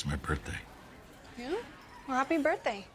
It's my birthday. Yeah? Well, happy birthday.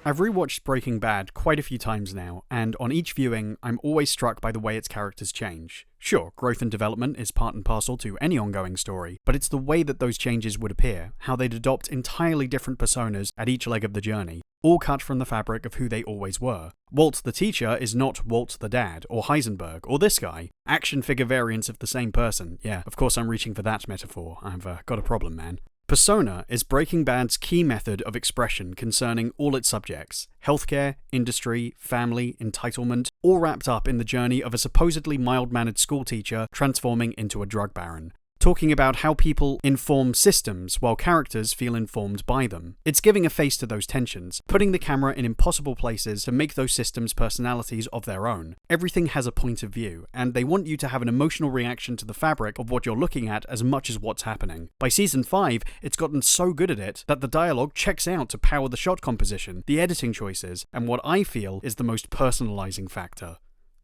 I've rewatched Breaking Bad quite a few times now, and on each viewing, I'm always struck by the way its characters change. Sure, growth and development is part and parcel to any ongoing story, but it's the way that those changes would appear, how they'd adopt entirely different personas at each leg of the journey, all cut from the fabric of who they always were. Walt the teacher is not Walt the dad, or Heisenberg, or this guy. Action figure variants of the same person. Yeah, of course I'm reaching for that metaphor. I've got a problem, man. Persona is Breaking Bad's key method of expression concerning all its subjects: healthcare, industry, family, entitlement, all wrapped up in the journey of a supposedly mild-mannered schoolteacher transforming into a drug baron. Talking about how people inform systems while characters feel informed by them. It's giving a face to those tensions, putting the camera in impossible places to make those systems personalities of their own. Everything has a point of view, and they want you to have an emotional reaction to the fabric of what you're looking at as much as what's happening. By season 5, it's gotten so good at it that the dialogue checks out to power the shot composition, the editing choices, and what I feel is the most personalizing factor: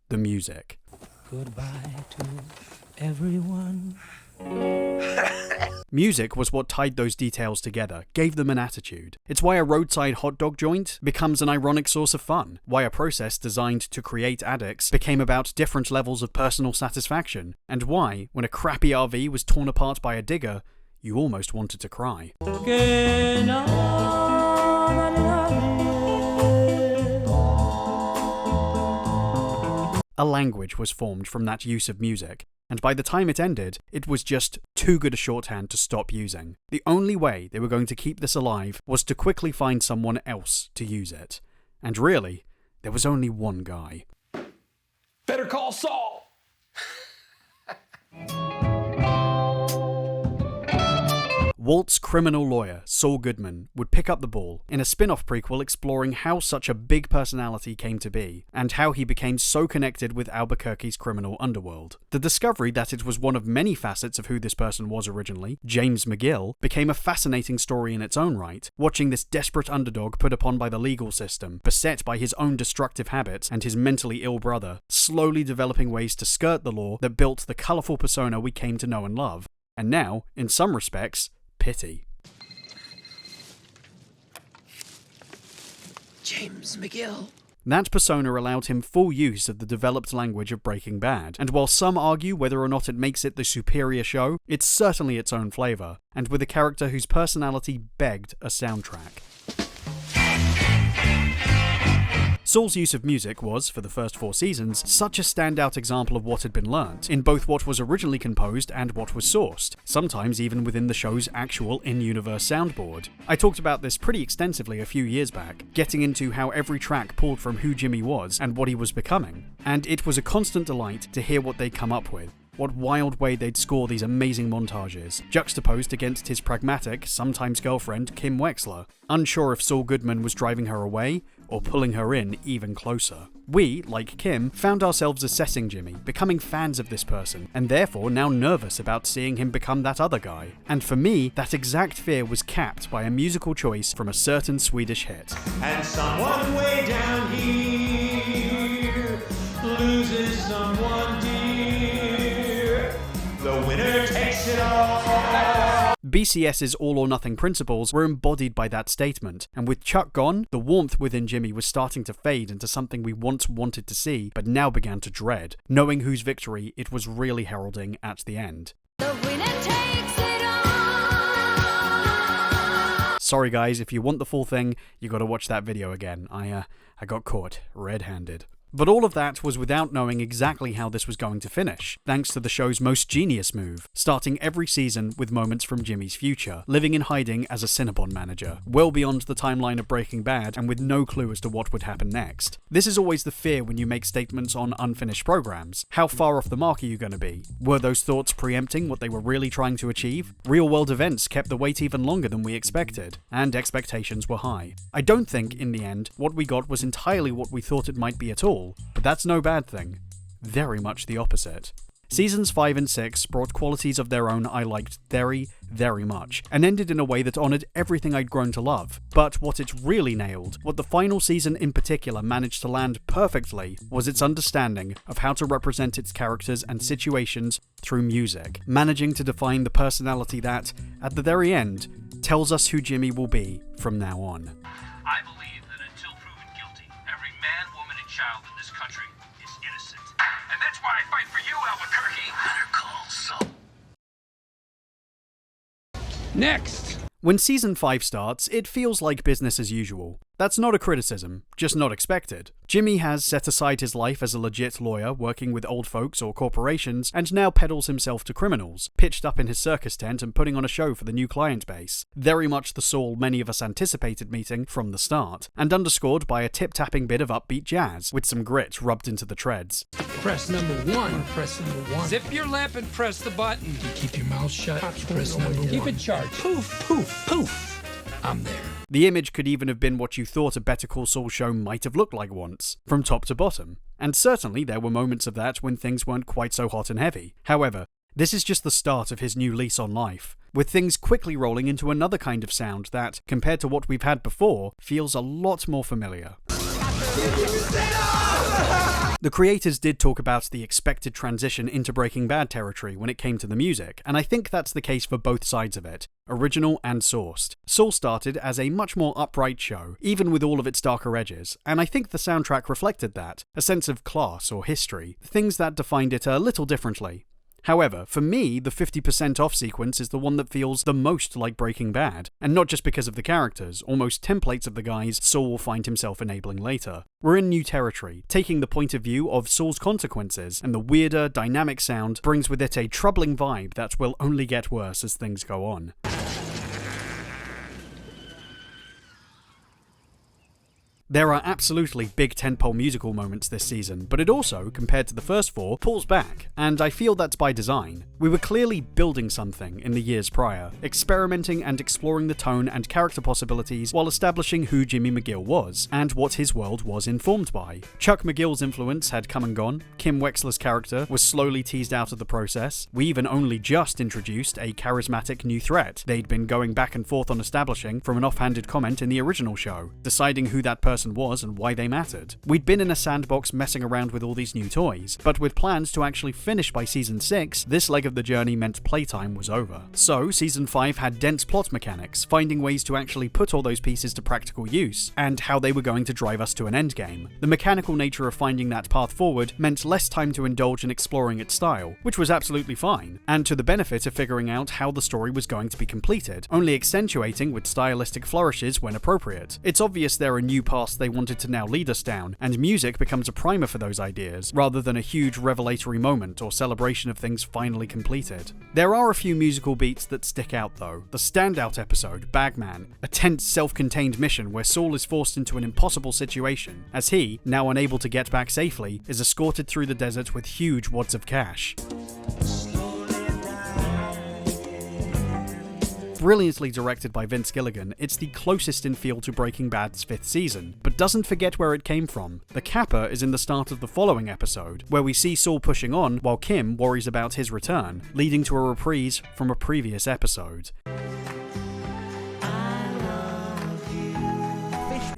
the music. Goodbye to everyone. Music was what tied those details together, gave them an attitude. It's why a roadside hot dog joint becomes an ironic source of fun, why a process designed to create addicts became about different levels of personal satisfaction, and why, when a crappy RV was torn apart by a digger, you almost wanted to cry. A language was formed from that use of music, and by the time it ended, it was just too good a shorthand to stop using. The only way they were going to keep this alive was to quickly find someone else to use it. And really, there was only one guy. Better Call Saul! Walt's criminal lawyer, Saul Goodman, would pick up the ball in a spin-off prequel exploring how such a big personality came to be, and how he became so connected with Albuquerque's criminal underworld. The discovery that it was one of many facets of who this person was originally, James McGill, became a fascinating story in its own right, watching this desperate underdog put upon by the legal system, beset by his own destructive habits and his mentally ill brother, slowly developing ways to skirt the law that built the colourful persona we came to know and love. And now, in some respects, pity. James McGill. That persona allowed him full use of the developed language of Breaking Bad, and while some argue whether or not it makes it the superior show, it's certainly its own flavour, and with a character whose personality begged a soundtrack. Saul's use of music was, for the first 4 seasons, such a standout example of what had been learnt, in both what was originally composed and what was sourced, sometimes even within the show's actual in-universe soundboard. I talked about this pretty extensively a few years back, getting into how every track pulled from who Jimmy was and what he was becoming, and it was a constant delight to hear what they'd come up with. What wild way they'd score these amazing montages, juxtaposed against his pragmatic, sometimes girlfriend, Kim Wexler, unsure if Saul Goodman was driving her away or pulling her in even closer. We, like Kim, found ourselves assessing Jimmy, becoming fans of this person, and therefore now nervous about seeing him become that other guy. And for me, that exact fear was capped by a musical choice from a certain Swedish hit. And someone way down here loses someone dear. The winner takes it all. BCS's all-or-nothing principles were embodied by that statement, and with Chuck gone, the warmth within Jimmy was starting to fade into something we once wanted to see, but now began to dread, knowing whose victory it was really heralding at the end. The winner takes it all. Sorry guys, if you want the full thing, you gotta watch that video again. I got caught red-handed. But all of that was without knowing exactly how this was going to finish, thanks to the show's most genius move, starting every season with moments from Jimmy's future, living in hiding as a Cinnabon manager, well beyond the timeline of Breaking Bad and with no clue as to what would happen next. This is always the fear when you make statements on unfinished programs. How far off the mark are you going to be? Were those thoughts preempting what they were really trying to achieve? Real-world events kept the wait even longer than we expected, and expectations were high. I don't think, in the end, what we got was entirely what we thought it might be at all, but that's no bad thing. Very much the opposite. Seasons 5 and 6 brought qualities of their own I liked very, very much, and ended in a way that honoured everything I'd grown to love. But what it really nailed, what the final season in particular managed to land perfectly, was its understanding of how to represent its characters and situations through music, managing to define the personality that, at the very end, tells us who Jimmy will be from now on. I believe that until proven guilty, every man, woman, and child in this country is innocent. And that's why I fight for you, Albuquerque. Better Call Saul. Next. When Season 5 starts, it feels like business as usual. That's not a criticism, just not expected. Jimmy has set aside his life as a legit lawyer working with old folks or corporations, and now peddles himself to criminals, pitched up in his circus tent and putting on a show for the new client base. Very much the Saul many of us anticipated meeting from the start, and underscored by a tip-tapping bit of upbeat jazz, with some grit rubbed into the treads. Press number one. Press number one. Zip your lip and press the button. You keep your mouth shut. Press number one. Keep it charged. Poof, poof, poof. I'm there. The image could even have been what you thought a Better Call Saul show might have looked like once, from top to bottom. And certainly there were moments of that when things weren't quite so hot and heavy. However, this is just the start of his new lease on life, with things quickly rolling into another kind of sound that, compared to what we've had before, feels a lot more familiar. The creators did talk about the expected transition into Breaking Bad territory when it came to the music, and I think that's the case for both sides of it, original and sourced. Saul started as a much more upright show, even with all of its darker edges, and I think the soundtrack reflected that, a sense of class or history, things that defined it a little differently. However, for me, the 50% off sequence is the one that feels the most like Breaking Bad, and not just because of the characters, almost templates of the guys Saul will find himself enabling later. We're in new territory, taking the point of view of Saul's consequences, and the weirder, dynamic sound brings with it a troubling vibe that will only get worse as things go on. There are absolutely big tentpole musical moments this season, but it also, compared to the first four, pulls back, and I feel that's by design. We were clearly building something in the years prior, experimenting and exploring the tone and character possibilities while establishing who Jimmy McGill was, and what his world was informed by. Chuck McGill's influence had come and gone, Kim Wexler's character was slowly teased out of the process, we even only just introduced a charismatic new threat they'd been going back and forth on establishing from an offhanded comment in the original show, deciding who that person was and why they mattered. We'd been in a sandbox messing around with all these new toys, but with plans to actually finish by Season 6, this leg of the journey meant playtime was over. So, Season 5 had dense plot mechanics, finding ways to actually put all those pieces to practical use, and how they were going to drive us to an endgame. The mechanical nature of finding that path forward meant less time to indulge in exploring its style, which was absolutely fine, and to the benefit of figuring out how the story was going to be completed, only accentuating with stylistic flourishes when appropriate. It's obvious there are new paths they wanted to now lead us down, and music becomes a primer for those ideas, rather than a huge revelatory moment or celebration of things finally completed. There are a few musical beats that stick out though. The standout episode, Bagman, a tense self-contained mission where Saul is forced into an impossible situation, as he, now unable to get back safely, is escorted through the desert with huge wads of cash. Brilliantly directed by Vince Gilligan, it's the closest in feel to Breaking Bad's 5th season, but doesn't forget where it came from. The capper is in the start of the following episode, where we see Saul pushing on while Kim worries about his return, leading to a reprise from a previous episode.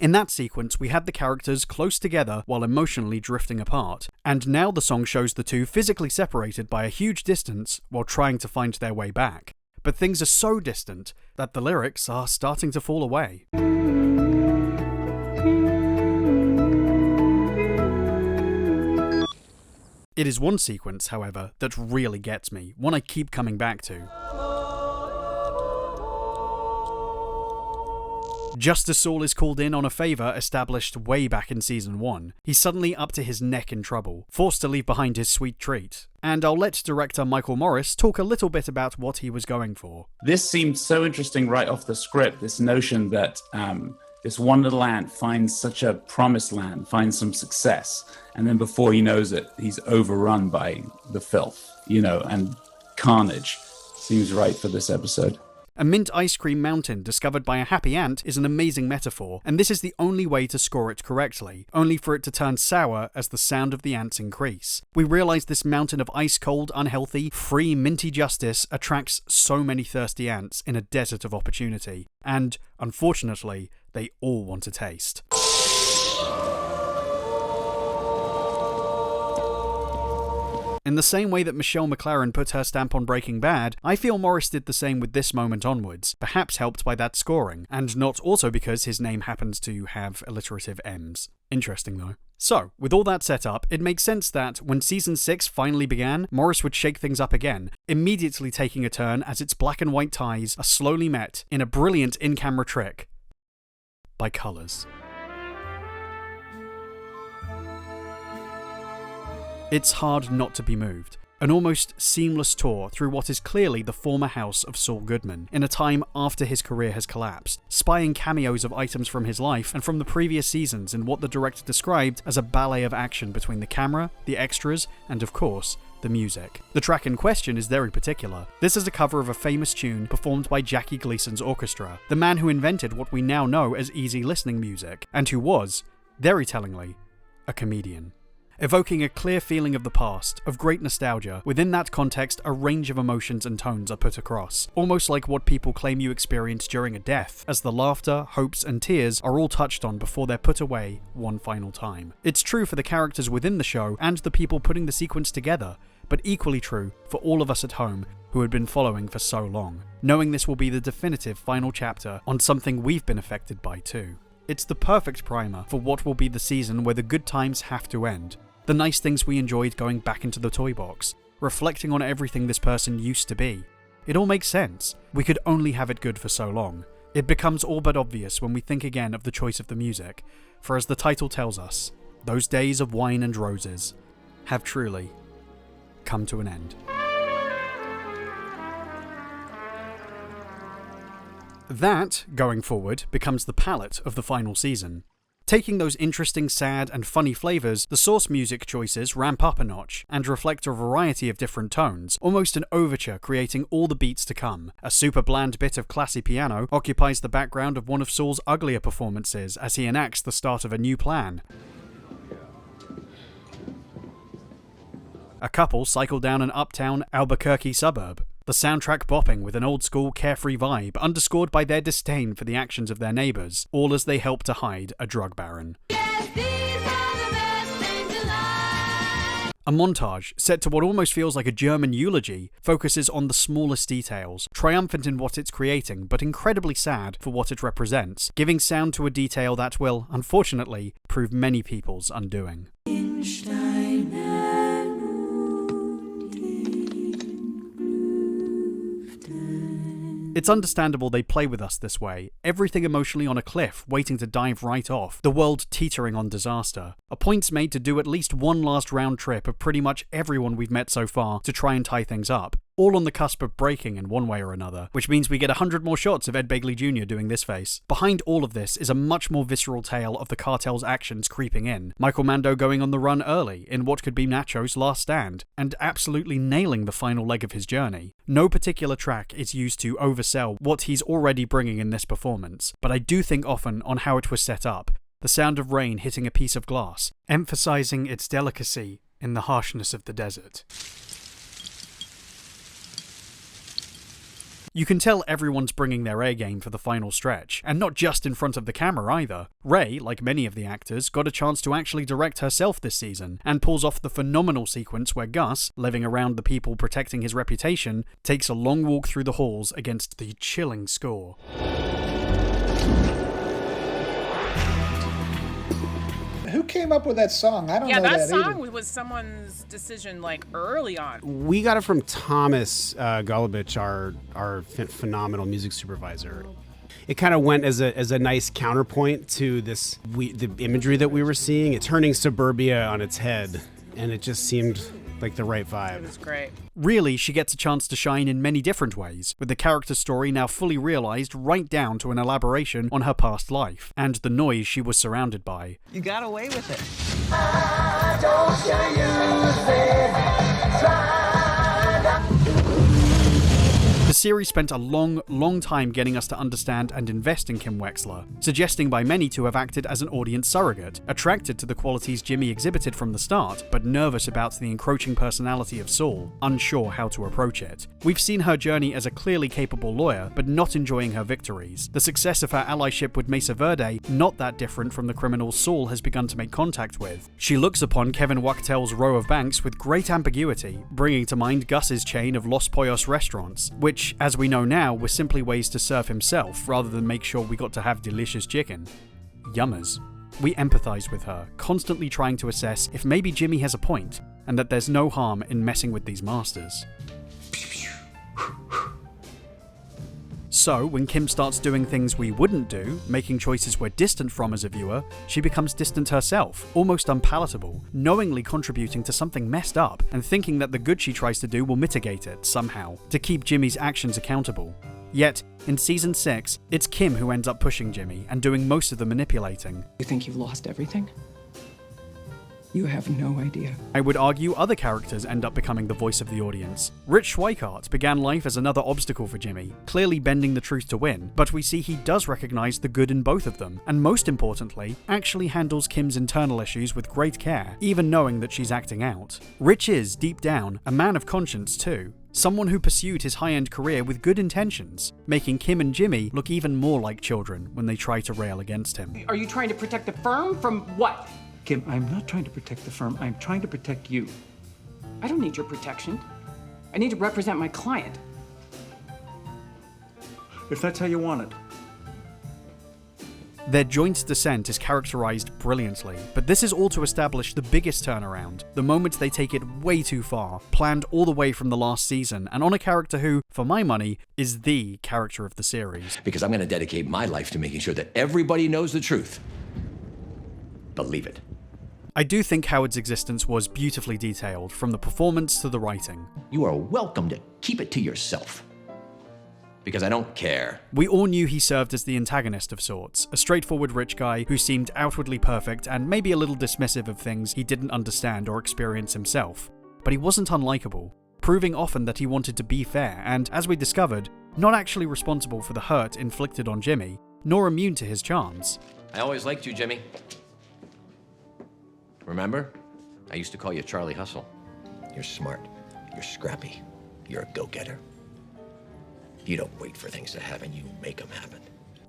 In that sequence, we had the characters close together while emotionally drifting apart, and now the song shows the two physically separated by a huge distance while trying to find their way back. But things are so distant that the lyrics are starting to fall away. It is one sequence, however, that really gets me, one I keep coming back to. Just as Saul is called in on a favour established way back in Season 1, he's suddenly up to his neck in trouble, forced to leave behind his sweet treat. And I'll let director Michael Morris talk a little bit about what he was going for. This seemed so interesting right off the script, this notion that this one little ant finds such a promised land, finds some success, and then before he knows it, he's overrun by the filth, and carnage. Seems right for this episode. A mint ice cream mountain discovered by a happy ant is an amazing metaphor, and this is the only way to score it correctly, only for it to turn sour as the sound of the ants increase. We realize this mountain of ice-cold, unhealthy, free, minty justice attracts so many thirsty ants in a desert of opportunity, and, unfortunately, they all want a taste. In the same way that Michelle MacLaren put her stamp on Breaking Bad, I feel Morris did the same with this moment onwards, perhaps helped by that scoring, and not also because his name happens to have alliterative M's. Interesting though. So, with all that set up, it makes sense that, when Season 6 finally began, Morris would shake things up again, immediately taking a turn as its black and white ties are slowly met in a brilliant in-camera trick by colours. It's hard not to be moved. An almost seamless tour through what is clearly the former house of Saul Goodman, in a time after his career has collapsed, spying cameos of items from his life and from the previous seasons in what the director described as a ballet of action between the camera, the extras, and of course, the music. The track in question is very particular. This is a cover of a famous tune performed by Jackie Gleason's orchestra, the man who invented what we now know as easy listening music, and who was, very tellingly, a comedian. Evoking a clear feeling of the past, of great nostalgia, within that context a range of emotions and tones are put across, almost like what people claim you experience during a death, as the laughter, hopes and tears are all touched on before they're put away one final time. It's true for the characters within the show and the people putting the sequence together, but equally true for all of us at home who had been following for so long, knowing this will be the definitive final chapter on something we've been affected by too. It's the perfect primer for what will be the season where the good times have to end. The nice things we enjoyed going back into the toy box, reflecting on everything this person used to be. It all makes sense. We could only have it good for so long. It becomes all but obvious when we think again of the choice of the music, for as the title tells us, those days of wine and roses have truly come to an end. That, going forward, becomes the palette of the final season. Taking those interesting, sad, and funny flavours, the source music choices ramp up a notch, and reflect a variety of different tones, almost an overture creating all the beats to come. A super bland bit of classy piano occupies the background of one of Saul's uglier performances as he enacts the start of a new plan. A couple cycle down an uptown Albuquerque suburb, the soundtrack bopping with an old-school carefree vibe underscored by their disdain for the actions of their neighbours, all as they help to hide a drug baron. Yes, these are the best things alive. A montage, set to what almost feels like a German eulogy, focuses on the smallest details, triumphant in what it's creating, but incredibly sad for what it represents, giving sound to a detail that will, unfortunately, prove many people's undoing. It's understandable they play with us this way, everything emotionally on a cliff, waiting to dive right off, the world teetering on disaster. A point's made to do at least one last round trip of pretty much everyone we've met so far to try and tie things up, all on the cusp of breaking in one way or another, which means we get 100 more shots of Ed Begley Jr. doing this face. Behind all of this is a much more visceral tale of the cartel's actions creeping in, Michael Mando going on the run early in what could be Nacho's last stand, and absolutely nailing the final leg of his journey. No particular track is used to oversell what he's already bringing in this performance, but I do think often on how it was set up, the sound of rain hitting a piece of glass, emphasizing its delicacy in the harshness of the desert. You can tell everyone's bringing their A game for the final stretch, and not just in front of the camera either. Ray, like many of the actors, got a chance to actually direct herself this season, and pulls off the phenomenal sequence where Gus, living around the people protecting his reputation, takes a long walk through the halls against the chilling score. Who came up with that song? I don't know Yeah, that that song either. was someone's decision, like, early on. We got it from Thomas Golubic, our phenomenal music supervisor. It kind of went as a nice counterpoint to the imagery that we were seeing. It turning suburbia on its head, and it just seemed like the right vibe. It was great. Really, she gets a chance to shine in many different ways, with the character story now fully realised right down to an elaboration on her past life, and the noise she was surrounded by. You got away with it. series spent a long time getting us to understand and invest in Kim Wexler, suggesting by many to have acted as an audience surrogate, attracted to the qualities Jimmy exhibited from the start, but nervous about the encroaching personality of Saul, unsure how to approach it. We've seen her journey as a clearly capable lawyer, but not enjoying her victories. The success of her allyship with Mesa Verde, not that different from the criminals Saul has begun to make contact with. She looks upon Kevin Wachtel's row of banks with great ambiguity, bringing to mind Gus's chain of Los Pollos restaurants, which, as we know now, were simply ways to serve himself rather than make sure we got to have delicious chicken. Yummers. We empathize with her, constantly trying to assess if maybe Jimmy has a point, and that there's no harm in messing with these masters. So, when Kim starts doing things we wouldn't do, making choices we're distant from as a viewer, she becomes distant herself, almost unpalatable, knowingly contributing to something messed up, and thinking that the good she tries to do will mitigate it, somehow, to keep Jimmy's actions accountable. Yet, in Season 6, it's Kim who ends up pushing Jimmy and doing most of the manipulating. You think you've lost everything? You have no idea. I would argue other characters end up becoming the voice of the audience. Rich Schweikart began life as another obstacle for Jimmy, clearly bending the truth to win, but we see he does recognize the good in both of them, and most importantly, actually handles Kim's internal issues with great care, even knowing that she's acting out. Rich is, deep down, a man of conscience too. Someone who pursued his high-end career with good intentions, making Kim and Jimmy look even more like children when they try to rail against him. Are you trying to protect the firm from what? Kim, I'm not trying to protect the firm. I'm trying to protect you. I don't need your protection. I need to represent my client. If that's how you want it. Their joint descent is characterized brilliantly, but this is all to establish the biggest turnaround, the moment they take it way too far, planned all the way from the last season, and on a character who, for my money, is the character of the series. Because I'm going to dedicate my life to making sure that everybody knows the truth. Believe it. I do think Howard's existence was beautifully detailed, from the performance to the writing. You are welcome to keep it to yourself. Because I don't care. We all knew he served as the antagonist of sorts, a straightforward rich guy who seemed outwardly perfect and maybe a little dismissive of things he didn't understand or experience himself. But he wasn't unlikable, proving often that he wanted to be fair and, as we discovered, not actually responsible for the hurt inflicted on Jimmy, nor immune to his charms. I always liked you, Jimmy. Remember? I used to call you Charlie Hustle. You're smart. You're scrappy. You're a go-getter. You don't wait for things to happen, you make them happen.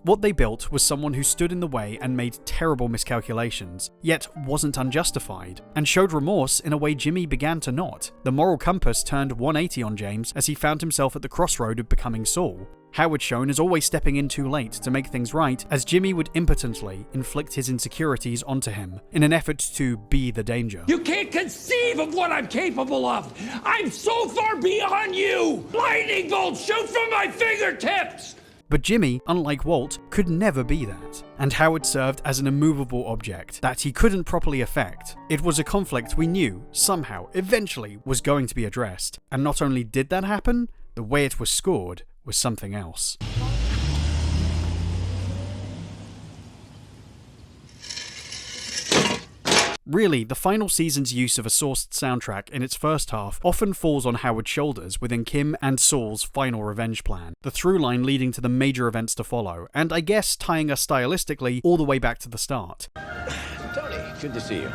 What they built was someone who stood in the way and made terrible miscalculations, yet wasn't unjustified, and showed remorse in a way Jimmy began to not. The moral compass turned 180 on James as he found himself at the crossroad of becoming Saul. Howard shown as always stepping in too late to make things right, as Jimmy would impotently inflict his insecurities onto him, in an effort to be the danger. You can't conceive of what I'm capable of! I'm so far beyond you! Lightning bolts shoot from my fingertips! But Jimmy, unlike Walt, could never be that, and Howard served as an immovable object that he couldn't properly affect. It was a conflict we knew, somehow, eventually, was going to be addressed, and not only did that happen, the way it was scored was something else. Really, the final season's use of a sourced soundtrack in its first half often falls on Howard's shoulders within Kim and Saul's final revenge plan, the through line leading to the major events to follow, and I guess tying us stylistically all the way back to the start. Tony, good to see you.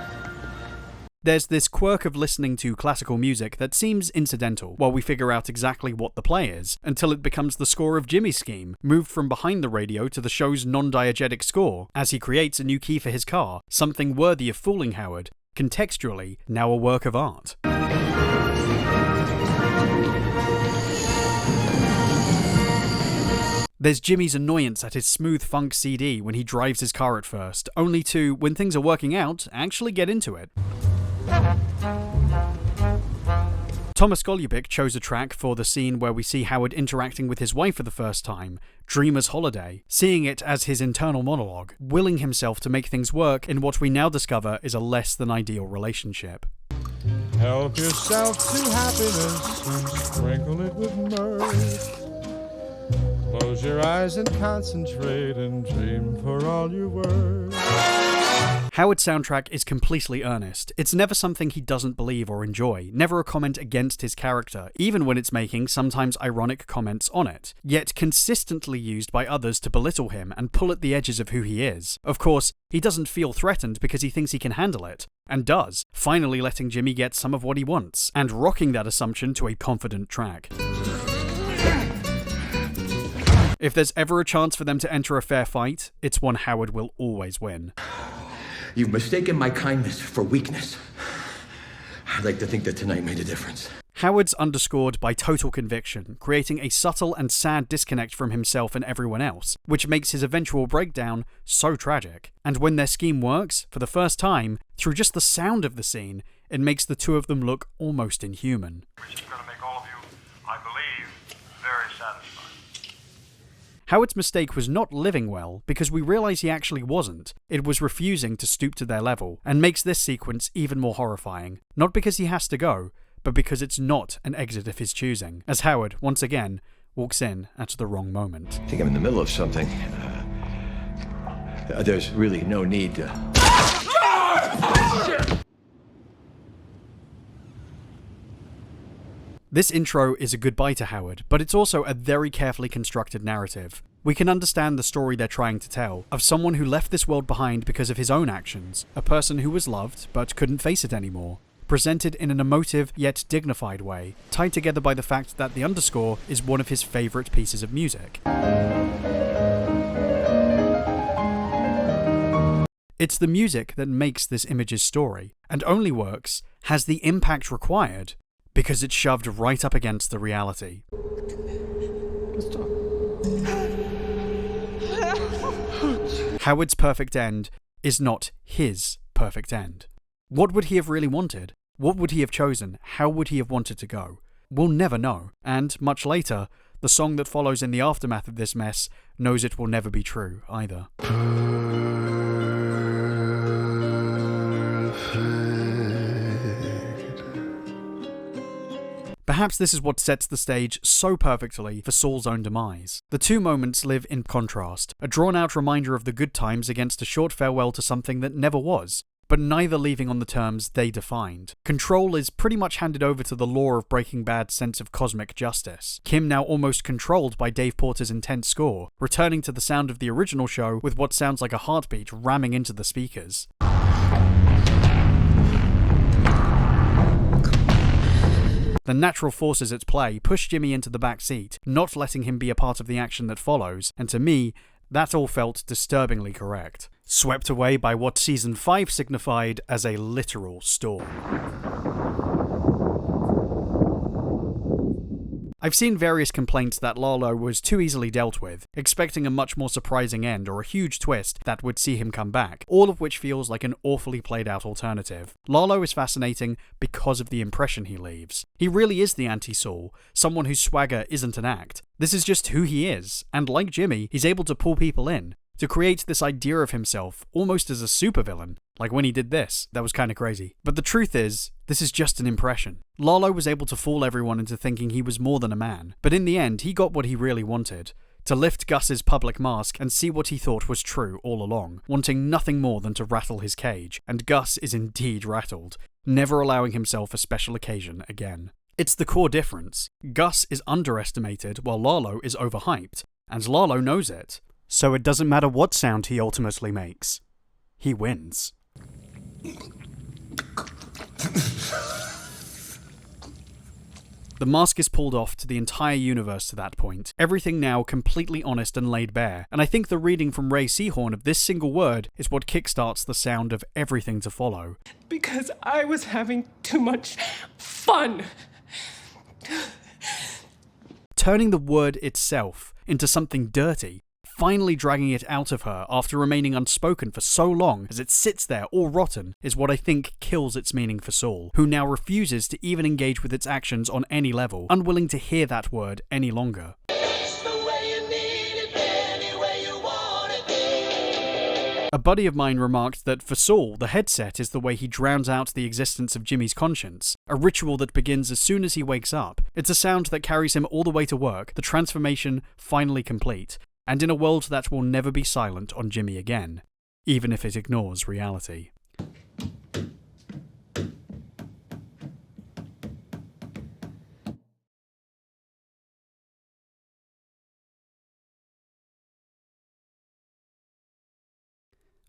There's this quirk of listening to classical music that seems incidental while we figure out exactly what the play is, until it becomes the score of Jimmy's scheme, moved from behind the radio to the show's non-diegetic score, as he creates a new key for his car, something worthy of fooling Howard, contextually now a work of art. There's Jimmy's annoyance at his smooth funk CD when he drives his car at first, only to, when things are working out, actually get into it. Thomas Golubic chose a track for the scene where we see Howard interacting with his wife for the first time, Dreamer's Holiday, seeing it as his internal monologue, willing himself to make things work in what we now discover is a less than ideal relationship. Help yourself to happiness and sprinkle it with mirth. Close your eyes and concentrate and dream for all you're worth. Howard's soundtrack is completely earnest. It's never something he doesn't believe or enjoy, never a comment against his character, even when it's making sometimes ironic comments on it, yet consistently used by others to belittle him and pull at the edges of who he is. Of course, he doesn't feel threatened because he thinks he can handle it, and does, finally letting Jimmy get some of what he wants, and rocking that assumption to a confident track. If there's ever a chance for them to enter a fair fight, it's one Howard will always win. You've mistaken my kindness for weakness. I'd like to think that tonight made a difference. Howard's underscored by total conviction, creating a subtle and sad disconnect from himself and everyone else, which makes his eventual breakdown so tragic. And when their scheme works, for the first time, through just the sound of the scene, it makes the two of them look almost inhuman. Which is going to make all of you, I believe, very satisfied. Howard's mistake was not living well, because we realise he actually wasn't. It was refusing to stoop to their level, and makes this sequence even more horrifying. Not because he has to go, but because it's not an exit of his choosing, as Howard, once again, walks in at the wrong moment. I think I'm in the middle of something. There's really no need to... This intro is a goodbye to Howard, but it's also a very carefully constructed narrative. We can understand the story they're trying to tell, of someone who left this world behind because of his own actions, a person who was loved but couldn't face it anymore, presented in an emotive yet dignified way, tied together by the fact that the underscore is one of his favourite pieces of music. It's the music that makes this image's story, and only works, has the impact required, because it's shoved right up against the reality. Let's talk. Howard's perfect end is not his perfect end. What would he have really wanted? What would he have chosen? How would he have wanted to go? We'll never know, and much later, the song that follows in the aftermath of this mess knows it will never be true either. Perhaps this is what sets the stage so perfectly for Saul's own demise. The two moments live in contrast, a drawn-out reminder of the good times against a short farewell to something that never was, but neither leaving on the terms they defined. Control is pretty much handed over to the law of Breaking Bad's sense of cosmic justice. Kim now almost controlled by Dave Porter's intense score, returning to the sound of the original show with what sounds like a heartbeat ramming into the speakers. The natural forces at play push Jimmy into the back seat, not letting him be a part of the action that follows, and to me, that all felt disturbingly correct. Swept away by what Season 5 signified as a literal storm. I've seen various complaints that Lalo was too easily dealt with, expecting a much more surprising end or a huge twist that would see him come back, all of which feels like an awfully played out alternative. Lalo is fascinating because of the impression he leaves. He really is the anti-Saul, someone whose swagger isn't an act. This is just who he is, and like Jimmy, he's able to pull people in, to create this idea of himself almost as a supervillain. Like when he did this, that was kinda crazy. But the truth is, this is just an impression. Lalo was able to fool everyone into thinking he was more than a man, but in the end, he got what he really wanted. To lift Gus's public mask and see what he thought was true all along, wanting nothing more than to rattle his cage, and Gus is indeed rattled, never allowing himself a special occasion again. It's the core difference. Gus is underestimated while Lalo is overhyped, and Lalo knows it. So it doesn't matter what sound he ultimately makes. He wins. The mask is pulled off to the entire universe to that point, everything now completely honest and laid bare, and I think the reading from Ray Seahorn of this single word is what kickstarts the sound of everything to follow. Because I was having too much fun. Turning the word itself into something dirty, finally dragging it out of her after remaining unspoken for so long as it sits there all rotten, is what I think kills its meaning for Saul, who now refuses to even engage with its actions on any level, unwilling to hear that word any longer. A buddy of mine remarked that for Saul, the headset is the way he drowns out the existence of Jimmy's conscience, a ritual that begins as soon as he wakes up. It's a sound that carries him all the way to work, the transformation finally complete, and in a world that will never be silent on Jimmy again. even if it ignores reality.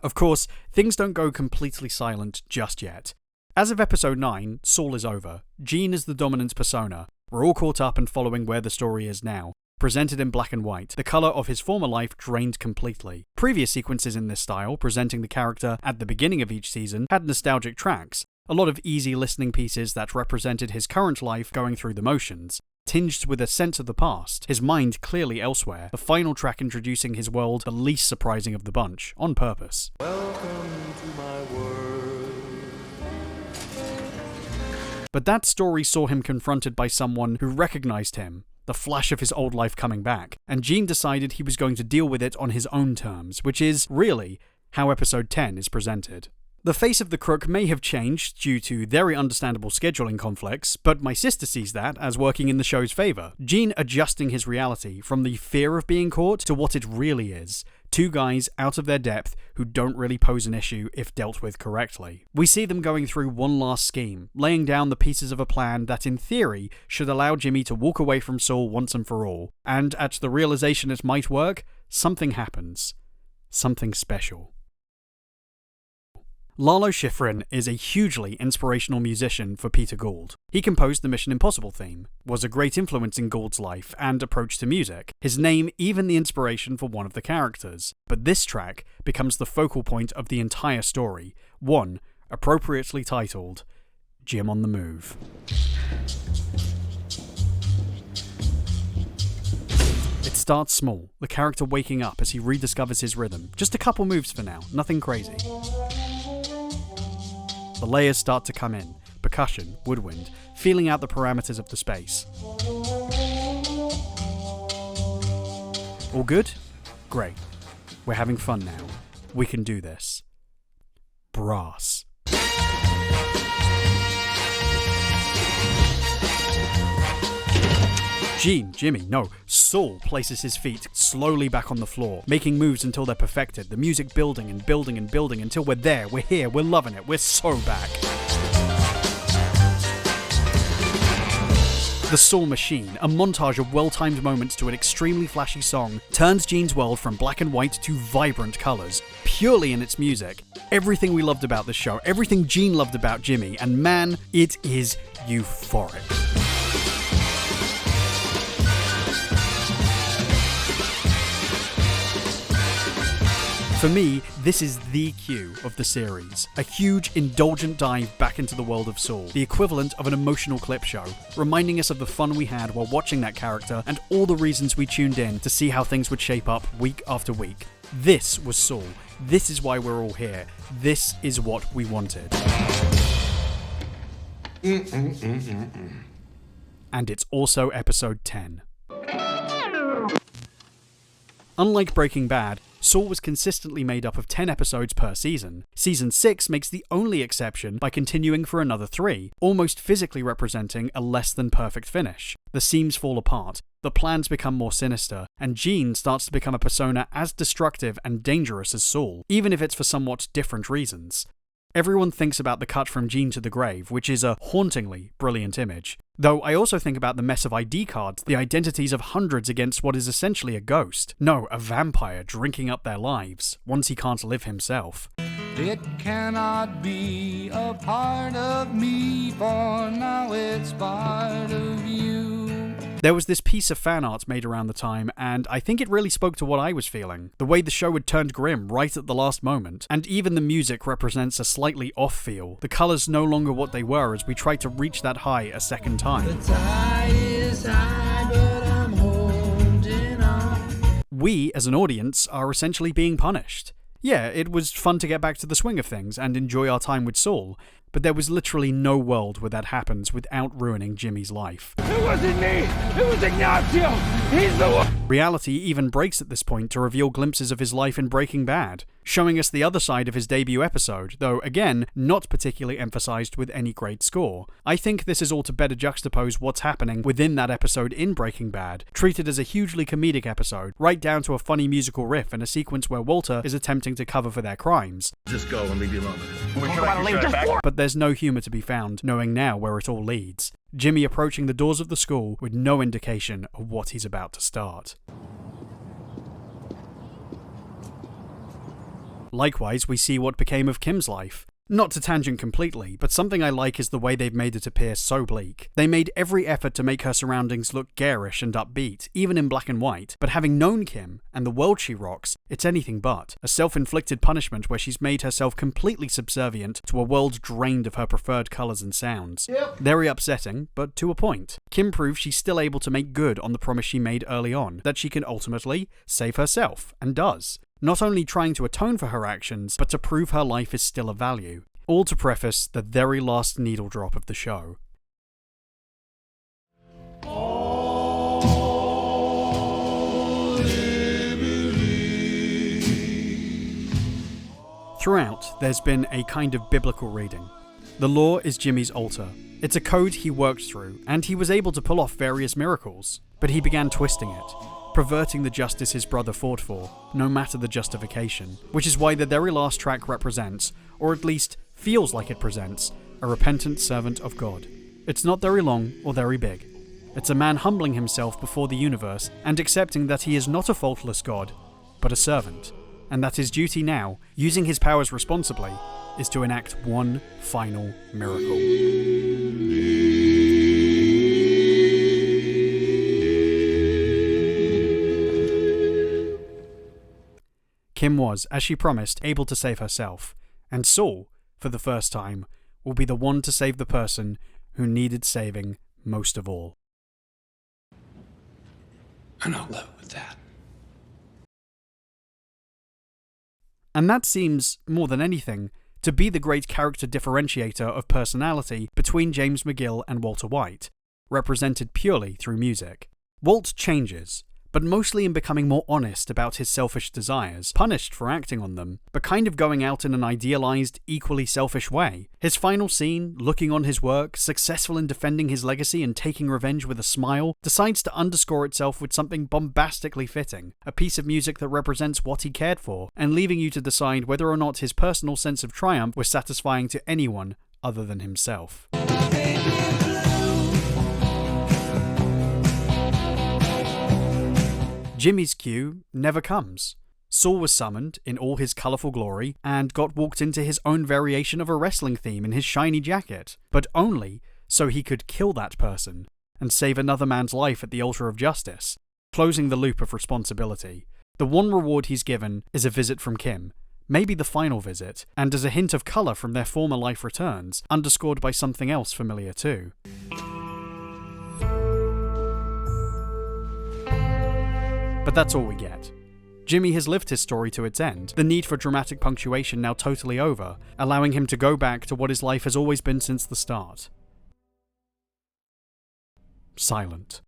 Of course, things don't go completely silent just yet. As of episode 9, Saul is over. Gene is the dominant persona. We're all caught up and following where the story is now. Presented in black and white, the colour of his former life drained completely. Previous sequences in this style, presenting the character at the beginning of each season, had nostalgic tracks. A lot of easy listening pieces that represented his current life going through the motions. Tinged with a sense of the past, his mind clearly elsewhere, the final track introducing his world the least surprising of the bunch, on purpose. Welcome to my world. But that story saw him confronted by someone who recognised him, the flash of his old life coming back, and Gene decided he was going to deal with it on his own terms, which is, really, how episode 10 is presented. The face of the crook may have changed due to very understandable scheduling conflicts, but my sister sees that as working in the show's favour. Gene adjusting his reality from the fear of being caught to what it really is. Two guys out of their depth who don't really pose an issue if dealt with correctly. We see them going through one last scheme, laying down the pieces of a plan that in theory should allow Jimmy to walk away from Saul once and for all. And at the realization it might work, something happens. Something special. Lalo Schifrin is a hugely inspirational musician for Peter Gould. He composed the Mission Impossible theme, was a great influence in Gould's life and approach to music, his name even the inspiration for one of the characters. But this track becomes the focal point of the entire story, one appropriately titled Jim on the Move. It starts small, the character waking up as he rediscovers his rhythm. Just a couple moves for now, nothing crazy. The layers start to come in, percussion, woodwind, feeling out the parameters of the space. All good? Great. We're having fun now. We can do this. Brass. Saul places his feet slowly back on the floor, making moves until they're perfected, the music building and building and building until we're there, we're here, we're loving it, we're so back. The Saul Machine, a montage of well-timed moments to an extremely flashy song, turns Gene's world from black and white to vibrant colours, purely in its music. Everything we loved about the show, everything Gene loved about Jimmy, and man, it is euphoric. For me, this is the cue of the series. A huge, indulgent dive back into the world of Saul, the equivalent of an emotional clip show, reminding us of the fun we had while watching that character and all the reasons we tuned in to see how things would shape up week after week. This was Saul. This is why we're all here. This is what we wanted. And it's also episode 10. Unlike Breaking Bad, Saul was consistently made up of 10 episodes per season. Season 6 makes the only exception by continuing for another 3, almost physically representing a less than perfect finish. The seams fall apart, the plans become more sinister, and Gene starts to become a persona as destructive and dangerous as Saul, even if it's for somewhat different reasons. Everyone thinks about the cut from Gene to the grave, which is a hauntingly brilliant image. Though I also think about the mess of ID cards, the identities of hundreds against what is essentially a ghost. No, a vampire drinking up their lives, once he can't live himself. It cannot be a part of me, for now it's part of you. There was this piece of fan art made around the time, and I think it really spoke to what I was feeling. The way the show had turned grim right at the last moment, and even the music represents a slightly off feel. The colours no longer what they were as we tried to reach that high a second time. The tide is high, but I'm holding on. We, as an audience, are essentially being punished. Yeah, it was fun to get back to the swing of things and enjoy our time with Saul, but there was literally no world where that happens without ruining Jimmy's life. It wasn't me! It was Ignacio! He's the one. Reality even breaks at this point to reveal glimpses of his life in Breaking Bad, showing us the other side of his debut episode, though again, not particularly emphasized with any great score. I think this is all to better juxtapose what's happening within that episode in Breaking Bad, treated as a hugely comedic episode, right down to a funny musical riff and a sequence where Walter is attempting to cover for their crimes. Just go and leave you alone. But there's no humor to be found, knowing now where it all leads. Jimmy approaching the doors of the school with no indication of what he's about to start. Likewise, we see what became of Kim's life. Not to tangent completely, but something I like is the way they've made it appear so bleak. They made every effort to make her surroundings look garish and upbeat, even in black and white, but having known Kim, and the world she rocks, it's anything but. A self-inflicted punishment where she's made herself completely subservient to a world drained of her preferred colours and sounds. Yep. Very upsetting, but to a point. Kim proves she's still able to make good on the promise she made early on, that she can ultimately save herself, and does. Not only trying to atone for her actions, but to prove her life is still of value. All to preface the very last needle drop of the show. Throughout, there's been a kind of biblical reading. The law is Jimmy's altar. It's a code he worked through, and he was able to pull off various miracles, but he began twisting it, perverting the justice his brother fought for, no matter the justification, which is why the very last track represents, or at least feels like it presents, a repentant servant of God. It's not very long or very big. It's a man humbling himself before the universe and accepting that he is not a faultless God, but a servant, and that his duty now, using his powers responsibly, is to enact one final miracle. Kim was, as she promised, able to save herself, and Saul, for the first time, will be the one to save the person who needed saving most of all. And I'll live with that. And that seems, more than anything, to be the great character differentiator of personality between James McGill and Walter White, represented purely through music. Walt changes, but mostly in becoming more honest about his selfish desires, punished for acting on them, but kind of going out in an idealized, equally selfish way. His final scene, looking on his work, successful in defending his legacy and taking revenge with a smile, decides to underscore itself with something bombastically fitting, a piece of music that represents what he cared for, and leaving you to decide whether or not his personal sense of triumph was satisfying to anyone other than himself. Jimmy's cue never comes. Saul was summoned in all his colourful glory and got walked into his own variation of a wrestling theme in his shiny jacket, but only so he could kill that person and save another man's life at the altar of justice, closing the loop of responsibility. The one reward he's given is a visit from Kim, maybe the final visit, and as a hint of colour from their former life returns, underscored by something else familiar too. But that's all we get. Jimmy has lived his story to its end, the need for dramatic punctuation now totally over, allowing him to go back to what his life has always been since the start. Silent.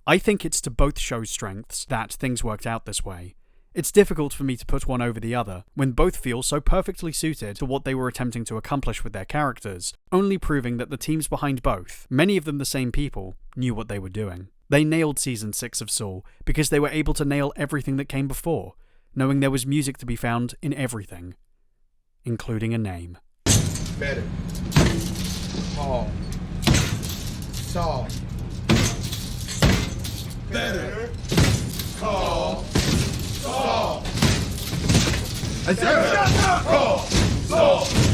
I think it's to both shows' strengths that things worked out this way. It's difficult for me to put one over the other, when both feel so perfectly suited to what they were attempting to accomplish with their characters, only proving that the teams behind both, many of them the same people, knew what they were doing. They nailed Season 6 of Saul because they were able to nail everything that came before, knowing there was music to be found in everything, including a name. Better Call Saul. Better Call Saul. Better Call Saul.